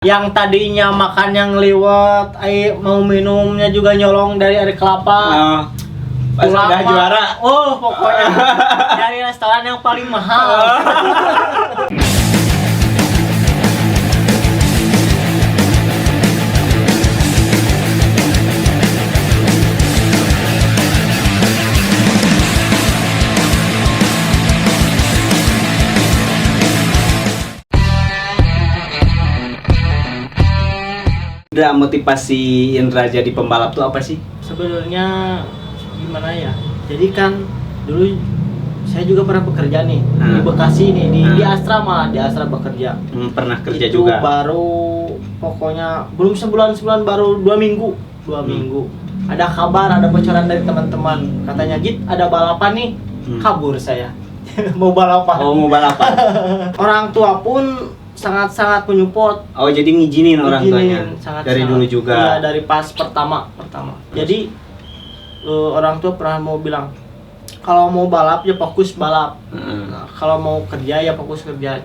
Yang tadinya makan yang liwat, mau minumnya juga nyolong dari air kelapa. Pas udah juara. Oh, pokoknya dari restoran yang paling mahal. Indra, motivasi Indra jadi pembalap tuh apa sih? Sebenarnya gimana ya? Jadi kan dulu saya juga pernah bekerja nih di Bekasi nih di Astra, malah di Astra bekerja. Pernah kerja itu juga. Baru pokoknya belum sebulan baru 2 minggu. Ada kabar, ada bocoran dari teman-teman. Katanya, "Git, ada balapan nih." Kabur saya. Mau balapan. Oh, mau balapan. Orang tua pun sangat-sangat menyupport. Oh, jadi ngizinin orang tuanya. Dari dulu juga. Iya, dari pas pertama. Jadi orang tua pernah mau bilang, kalau mau balap ya fokus balap. Nah, kalau mau kerja ya fokus kerja.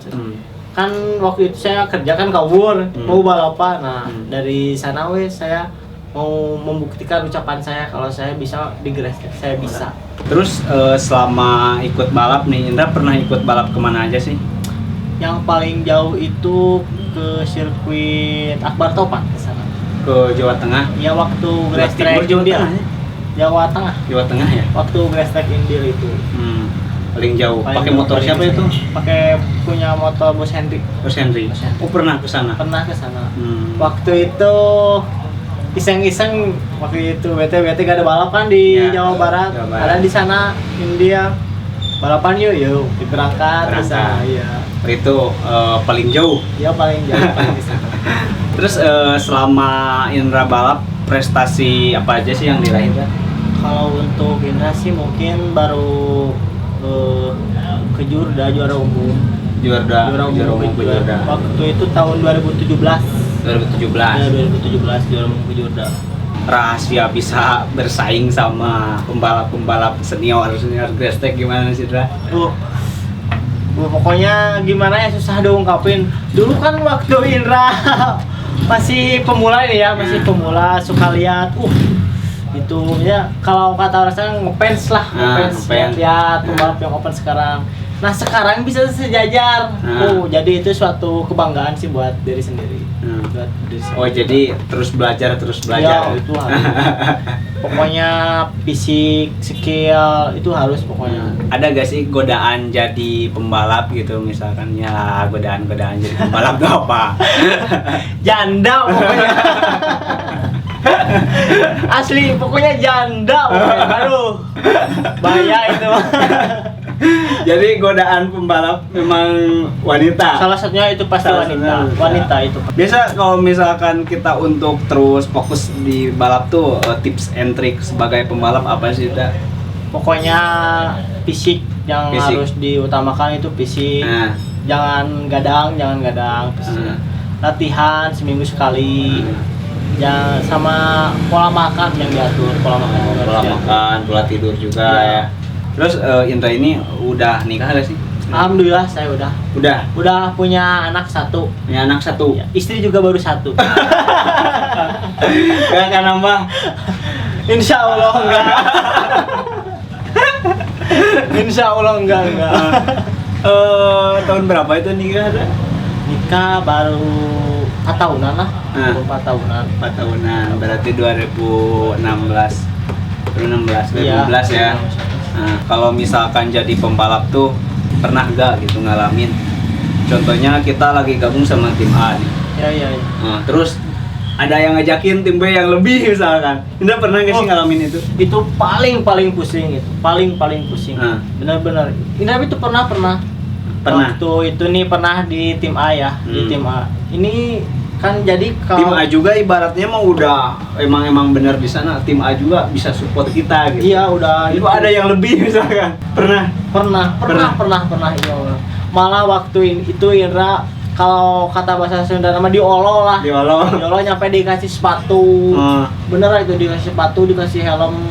Kan waktu itu saya kerja kan kabur, mau balapan. Nah, dari sana saya mau membuktikan ucapan saya kalau saya bisa di Grestek, saya bisa. Terus selama ikut balap nih, Indra pernah ikut balap kemana aja sih? Yang paling jauh itu ke sirkuit Akbar Topan ke sana. Ke Jawa Tengah. Ya, waktu Jawa Grestek Timur, Jawa Indir. Tengah ya? Jawa Tengah. Jawa Tengah ya? Waktu Grestek Indir itu. Paling jauh. Paling Pakai jauh, motor paling siapa jauh. itu? Pakai punya motor Bos Hendrik. Bos Henry. Bos Henry. Oh, pernah ke sana. Pernah ke sana. Waktu Waktu itu iseng-iseng, waktu itu BT gak ada balapan di Ya, Jawa Barat. Jawa Barat. Ada di sana India. Balapan yuk berangkat ke sana. Iya. Itu paling jauh. Ya paling jauh paling di sana. Terus selama Indra balap, prestasi apa aja sih yang diraih? Kalau untuk Indra sih mungkin baru ke Jurda, juara umum. Juara umum ke Jurda. Waktu itu tahun 2017. 2017. Ya, 2017 juara umum ke Jurda. Rahasia bisa bersaing sama pembalap senior Grestek gimana sih, Indra? Pokoknya gimana ya, susah diungkapin. Dulu kan waktu Indra masih pemula ini ya, masih pemula, suka lihat itu ya, kalau kata orang ngefans lah, ngefans lihat pembalap yang open sekarang. Nah, sekarang bisa sejajar. Jadi itu suatu kebanggaan sih buat diri sendiri. Buat diri sendiri. Oh, jadi terus belajar. Ya, itu harus. Pokoknya fisik, skill itu harus pokoknya. Ada gak sih godaan jadi pembalap gitu, misalkan ya godaan jadi pembalap tuh apa? Janda pokoknya. Asli pokoknya janda pokoknya. Aduh, bahaya itu. Jadi godaan pembalap memang wanita. Salah satunya itu pasti wanita itu. Biasa kalau misalkan kita untuk terus fokus di balap tuh, tips and trick sebagai pembalap apa sih, Dak? Pokoknya fisik yang harus diutamakan, itu fisik. Jangan gadang fisik. Latihan seminggu sekali. Ya, sama pola makan yang diatur, pola makan, pola tidur juga ya. Terus Indra ini udah nikah gak sih? Alhamdulillah saya udah punya anak satu. Punya anak satu. Ya, istri juga baru satu. Gak akan nambah? Insya Allah enggak. Insya Allah enggak. Tahun berapa itu nikah? Nikah baru 4 tahunan lah. 4 tahunan. Berarti 2016 ya. Nah, kalau misalkan jadi pembalap tuh pernah gak gitu ngalamin? Contohnya kita lagi gabung sama tim A nih. Ya. Nah, terus ada yang ngajakin tim B yang lebih misalkan. Indra pernah gak sih ngalamin itu? Itu paling pusing itu. Paling pusing. Benar-benar. Indra itu pernah. Waktu itu nih pernah di tim A ya, di tim A. Ini kan jadi kalau tim A juga ibaratnya mau udah emang benar di sana, tim A juga bisa support kita gitu. Iya, udah. Itu ada yang lebih misalkan. Pernah. Iya. Malah waktu itu Indra, kalau kata bahasa Sunda nama diolo lah. Diolo nyampe dikasih sepatu. Bener itu, dikasih sepatu, dikasih helm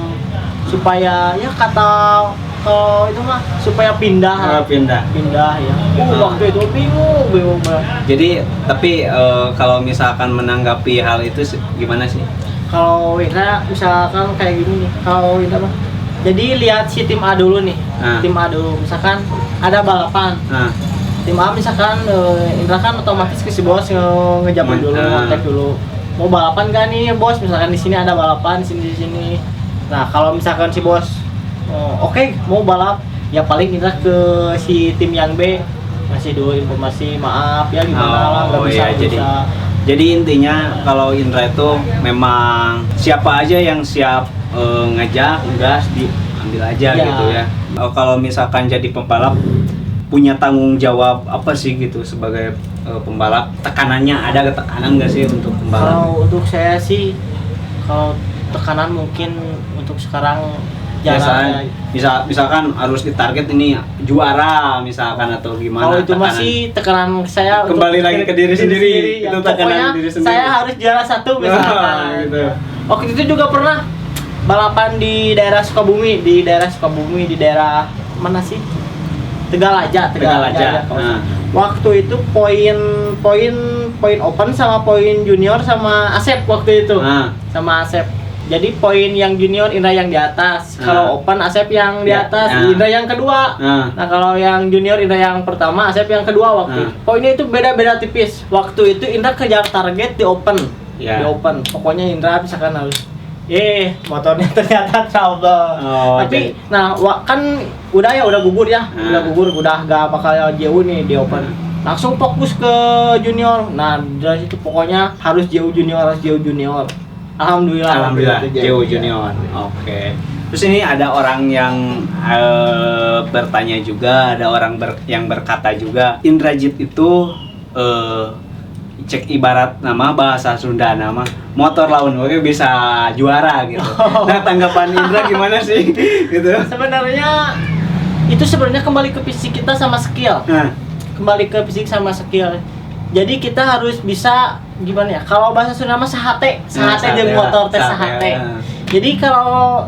supaya ya kata Kalau itu mah supaya pindah. Pindah. Pindah ya. Waktu itu bingung banget. Jadi tapi kalau misalkan menanggapi hal itu gimana sih? Kalau Indra misalkan kayak gini nih, kalau Indra mah, jadi lihat si tim A dulu nih, tim A dulu, misalkan ada balapan, tim A misalkan Indra kan otomatis ke si bos ngejamin dulu, kontak dulu, mau balapan gak nih bos, misalkan di sini ada balapan, di sini. Nah kalau misalkan si bos, oke, mau balap, ya paling Indra ke si tim yang B, ngasih dulu informasi, maaf ya gimana lah, nggak bisa. Jadi intinya kalau Indra itu memang siapa aja yang siap ngajak, gas diambil aja gitu ya. Kalau misalkan jadi pembalap punya tanggung jawab apa sih gitu sebagai pembalap? Tekanannya ada tekanan nggak sih untuk pembalap? Kalau untuk saya sih, kalau tekanan mungkin untuk sekarang biasanya misalkan harus ditarget ini juara misalkan atau gimana. Kalau itu masih tekanan saya kembali lagi ke diri sendiri. Itu tekanan diri sendiri. Saya harus juara 1 misalkan. Gitu. Waktu itu juga pernah balapan di daerah Sukabumi, di daerah mana sih? Tegalaja. Waktu itu poin open sama poin junior sama Asep waktu itu. Sama Asep. Jadi poin yang junior Indra yang di atas, kalau open Asep yang di atas, Indra yang kedua. Nah kalau yang junior Indra yang pertama, Asep yang kedua waktu. Poinnya itu beda-beda tipis. Waktu itu Indra kejar target di open, di open. Pokoknya Indra misalkan harus, motornya ternyata trouble. Tapi, nah kan udah gugur ya, udah gak bakal jauh nih di open. Langsung fokus ke junior. Nah dari situ pokoknya harus jauh junior. Alhamdulillah jauh junior. Oke. Terus ini ada orang yang bertanya juga, ada orang yang berkata juga, Indrajit itu cek ibarat nama bahasa Sunda nama motor lawan oke bisa juara gitu. Nah tanggapan Indra gimana sih gitu? Sebenarnya itu kembali ke fisik kita sama skill. Kembali ke fisik sama skill. Jadi kita harus bisa gimana ya? Kalau bahasa Sunda mah sahate jeung motor teh sahate. Jadi kalau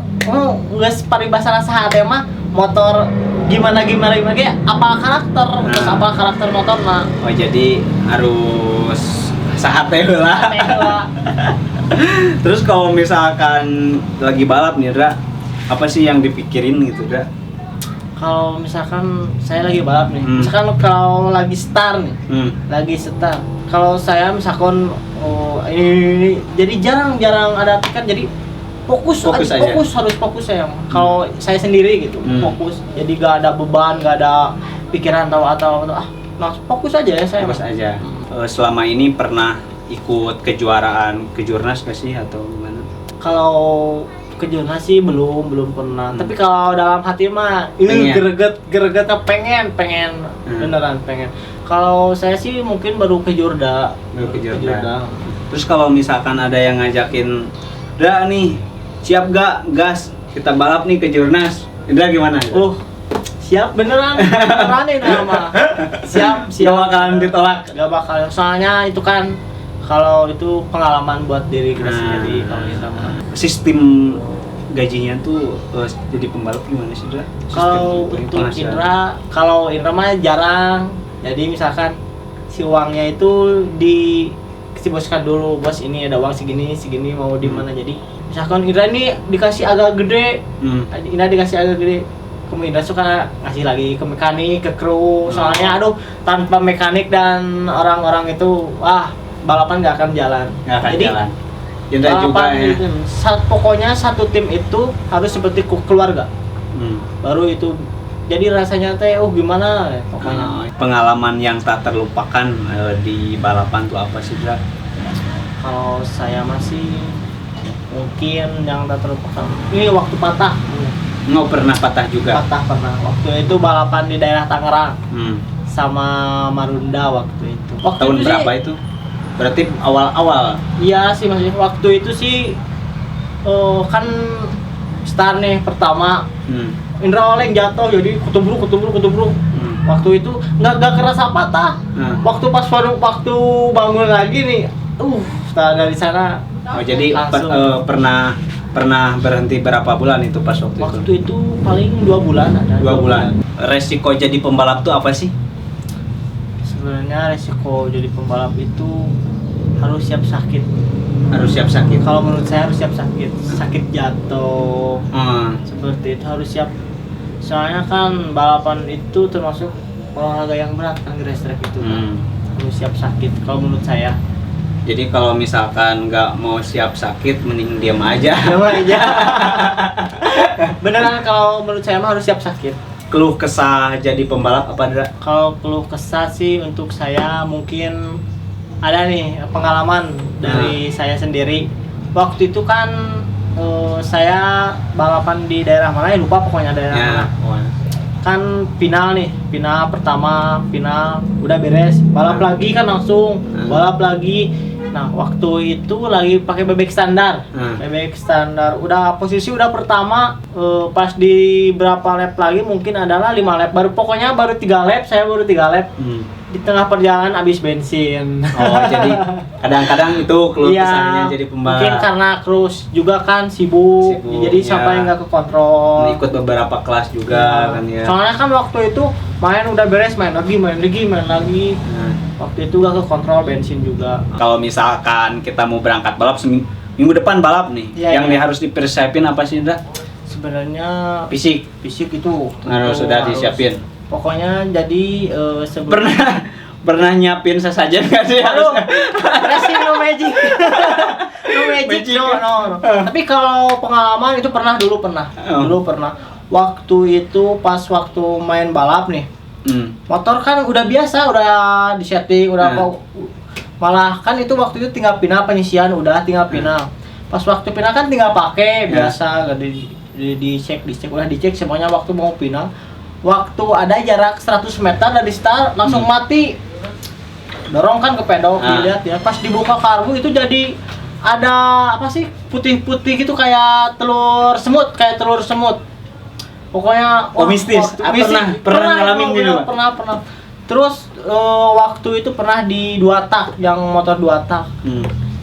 nggak paribasana sahate mah motor gimana ya apa karakter terus apa karakter motor mah. Oh jadi harus sahate heula. Terus kalau misalkan lagi balap nih, Dra, apa sih yang dipikirin gitu, Dra? Kalau misalkan saya lagi balap nih, misalkan kalau lagi start nih, kalau saya misalkan ini jadi jarang ada pikan, jadi fokus harus fokus saya. Kalau saya sendiri gitu, fokus, jadi gak ada beban, gak ada pikiran atau fokus aja ya saya. Fokus aja. Selama ini pernah ikut kejuaraan kejurnas gak sih atau gimana? Kalau kejurnas sih belum pernah. Tapi kalau dalam hati mah ini greget pengen beneran pengen. Kalau saya sih mungkin baru ke Jorda. Terus kalau misalkan ada yang ngajakin, "Dra nih, siap gak gas kita balap nih ke Jurnas?" Indra gimana? Siap beneran nih nama. Siap. Gak bakalan ditolak. Gak bakal. Soalnya itu kan kalau itu pengalaman buat diri kita sendiri kalau kita mah. Sistem gajinya tuh jadi pembalap gimana sih, Indra? Kalau untuk Indra, mah jarang. Jadi misalkan si uangnya itu diboskan dulu, bos ini ada uang segini mau di mana. Jadi misalkan Indra ini dikasih agak gede, kemudian Indra suka ngasih lagi ke mekanik, ke kru. Soalnya tanpa mekanik dan orang-orang itu balapan nggak akan jalan. Jalan. Indra juga ya. Pokoknya satu tim itu harus seperti keluarga. Baru itu jadi rasanya teh gimana ya, pokoknya. Pengalaman yang tak terlupakan di balapan tuh apa sih, Dra? Kalau saya masih mungkin yang tak terlupakan ini waktu patah. Nggak pernah patah juga? Patah pernah. Waktu itu balapan di daerah Tangerang sama Marunda waktu itu. Tahun berapa itu? Berarti awal-awal? Iya sih, masih waktu itu sih kan start nih pertama. Indra oleng jatuh jadi kutubruk. Waktu itu nggak kerasa patah. Waktu bangun lagi nih, dari sana. Jadi pernah Pernah berhenti berapa bulan itu pas waktu itu? Waktu itu paling 2 bulan ada. 2 bulan. Resiko jadi pembalap tuh apa sih? Sebenarnya resiko jadi pembalap itu harus siap sakit. Harus siap sakit. Kalau menurut saya harus siap sakit, sakit jatuh. Seperti itu harus siap. Soalnya kan balapan itu termasuk olahraga yang berat kan, race track itu. Harus siap sakit kalau menurut saya. Jadi kalau misalkan nggak mau siap sakit, mending diam aja. Diam aja. Beneran kalau menurut saya mah harus siap sakit. Keluh kesah jadi pembalap apa ada? Kalau keluh kesah sih untuk saya mungkin ada nih pengalaman dari saya sendiri. Waktu itu kan saya balapan di daerah mana ya, lupa pokoknya daerah mana. Kan final pertama udah beres, balap lagi kan langsung balap lagi. Nah waktu itu lagi pakai bebek standar, udah posisi udah pertama, pas di berapa lap lagi mungkin adalah 5 lap, baru 3 lap, saya baru 3 lap. Di tengah perjalanan habis bensin. Oh jadi kadang-kadang itu keluh kesahnya jadi pembalap. Mungkin karena cruise juga kan sibuk jadi sampai nggak ke kontrol. Ikut beberapa kelas juga kan ya. Soalnya kan waktu itu udah beres, main lagi. Waktu itu gak ke kontrol bensin juga. Kalau misalkan kita mau berangkat balap minggu depan balap nih, yang harus dipersiapin apa sih, Indra? Sebenarnya fisik itu sudah disiapin. Pokoknya jadi pernah nyiapin sesajen nggak sih? Racing no magic. No magic, no. Tapi kalau pengalaman itu dulu pernah. Waktu itu pas waktu main balap nih. Motor kan udah biasa, udah disetting, malah kan itu waktu itu tinggal pindah penyisian, tinggal pindah. Pas waktu pindah kan tinggal pakai biasa, dicek udah dicek semuanya. Waktu mau pindah, waktu ada jarak 100 meter dari start langsung mati. Dorong kan ke pedal, dilihat ya. Pas dibuka karbu itu jadi ada apa sih putih-putih gitu kayak telur semut. Pokoknya mistis. Pernah ngalamin gitu. Pernah. Terus waktu itu pernah di 2 tak, yang motor 2 tak.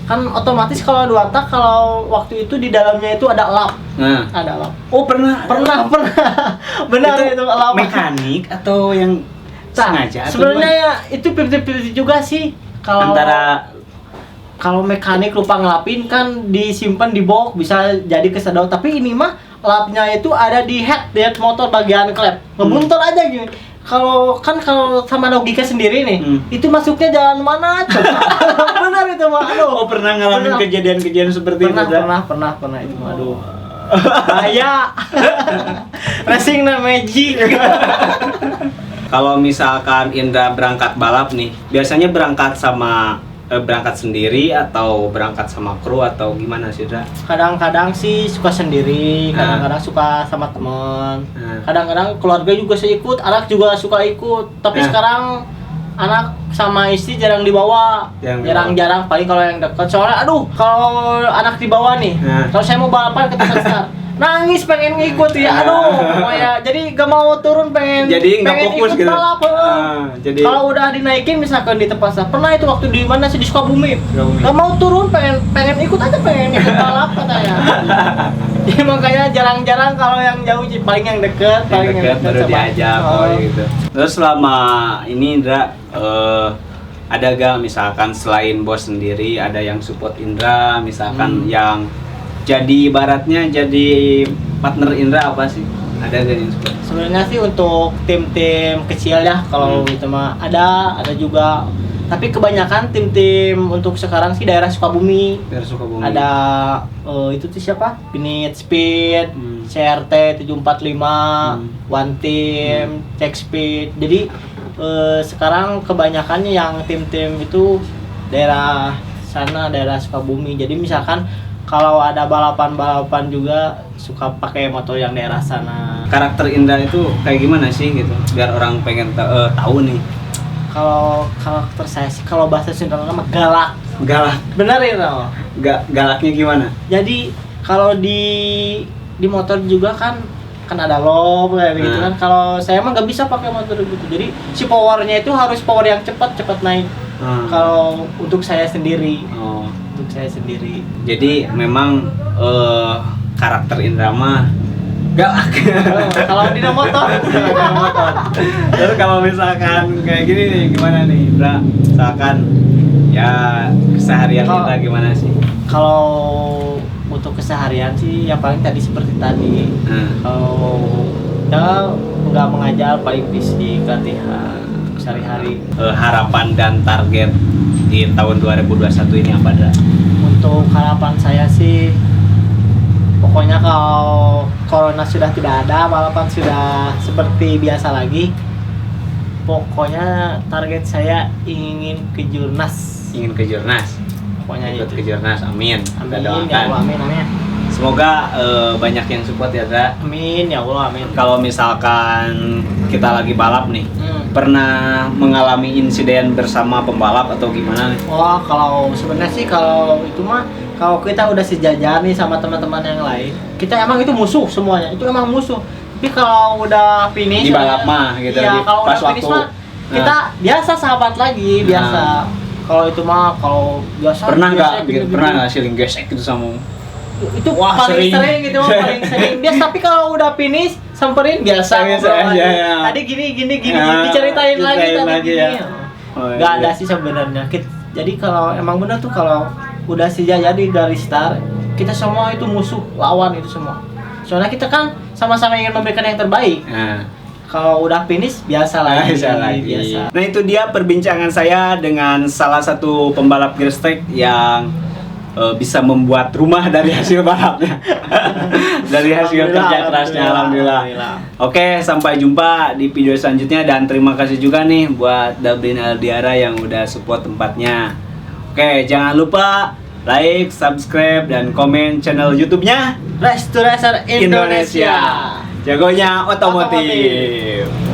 Kan otomatis kalau 2 tak, kalau waktu itu di dalamnya itu ada lap. Ada lap. Oh, pernah. Benar itu lap. Mekanik atau yang sengaja? Sebenarnya ya itu 50-50 juga sih. Kalau mekanik lupa ngelapin kan disimpan di box, bisa jadi kesedot. Tapi ini mah lapnya itu ada di head motor bagian klep. Ngebuntel aja gini. Kalau sama logika sendiri nih, itu masuknya jalan mana coba? Benar itu mah. Oh, pernah ngalamin kejadian-kejadian seperti itu? Pernah itu mah. Aduh. Bahaya. Racing no magic. Kalau misalkan Indra berangkat balap nih, biasanya berangkat sendiri atau berangkat sama kru atau gimana sih, Indra? Kadang-kadang sih suka sendiri, kadang-kadang suka sama teman. Kadang-kadang keluarga juga ikut, anak juga suka ikut. Tapi sekarang anak sama istri jarang dibawa. Jarang-jarang, paling kalau yang dekat. Soalnya kalau anak dibawa nih, kalau saya mau balapan ke tempat start, nangis pengen ngikut ya, jadi gak mau turun, pengen fokus ikut gitu. Balap. Kalau udah dinaikin misalkan di tempat start, pernah itu waktu di mana sih, di Sukabumi. Gak mau turun, pengen ikut balap katanya. Jadi makanya jarang-jarang kalau yang jauh, paling yang deket baru diajak gitu. Terus selama ini Indra ada gak misalkan selain bos sendiri, ada yang support Indra, misalkan yang jadi ibaratnya jadi partner Indra apa sih? Ada gak yang support? Sebenarnya sih untuk tim-tim kecil ya, kalau itu mah ada juga. Tapi kebanyakan tim-tim untuk sekarang sih daerah Sukabumi. Ada itu tuh siapa? Pinit Speed, CRT 745, One Team, Check Speed. Jadi sekarang kebanyakannya yang tim-tim itu daerah sana, daerah Sukabumi. Jadi misalkan kalau ada balapan-balapan juga suka pakai motor yang daerah sana. Karakter Indra itu kayak gimana sih gitu? Biar orang pengen tahu nih. Kalau karakter saya sih, kalau bahasa Sunda nama galak. Benar ya, Galaknya gimana? Jadi kalau di motor juga kan ada lob kayak gitu kan. Kalau saya mah nggak bisa pakai motor gitu. Jadi si powernya itu harus power yang cepat naik. Kalau untuk saya sendiri, Oh. untuk saya sendiri. Jadi memang karakter Indra mah galak. Kalau di motor, Terus kalau misalkan kayak gini nih, gimana nih, Indra? Misalkan ya keseharian Kalau- kita gimana sih? kalau untuk keseharian sih ya paling tadi seperti tadi. Kalau ya nggak mengajar paling fisik, latihan sehari-hari. Harapan dan target di tahun 2021 ini apa, Indra? Untuk harapan saya sih, pokoknya kalau corona sudah tidak ada, balapan sudah seperti biasa lagi. Pokoknya target saya ingin ke Jurnas. Ingin ke Jurnas? Pokoknya Ikut itu. ke Jurnas, amin. Amin Kita ya doakan. Allah, amin, amin. Semoga banyak yang support ya, Indra. Amin ya Allah, amin. Kalau misalkan kita lagi balap nih, Hmm. pernah mengalami insiden bersama pembalap atau gimana nih? Wah, kalau sebenarnya sih kalau itu mah kalau kita udah sejajar nih sama teman-teman yang lain, kita emang itu musuh semuanya. Itu emang musuh. Tapi kalau udah finish Di balap mah gitu, iya, di kalau pas udah finish waktu. mah kita biasa sahabat lagi, biasa. Kalau itu mah kalau biasa Pernah biasa nggak gitu-gitu. pernah nggak siling gesek gitu sama? Itu Wah, paling sering. sering gitu mah, paling sering. Biasa, tapi kalau udah finish samperin biasa Biasa ngobrol aja, lagi. ya. Tadi gini Ah, diceritain lagi ceritain tadi lagi gini. ya. Oh, Nggak iya. ada sih sebenarnya. Jadi kalau emang benar tuh kalau udah sejajar di garis start, kita semua itu musuh, lawan itu semua. Soalnya kita kan sama-sama ingin memberikan yang terbaik. Nah, Kalau udah finish biasa lagi. bisa lagi. Biasa. Nah, itu dia perbincangan saya dengan salah satu pembalap gearstrike yang bisa membuat rumah dari hasil balapnya. Dari hasil kerja kerasnya, alhamdulillah. Oke, sampai jumpa di video selanjutnya dan terima kasih juga nih buat Dabrin Aldiara yang udah support tempatnya. Oke, jangan lupa like, subscribe, dan komen channel YouTube-nya Race to Racer Indonesia. Jagonya otomotif. Otomotif.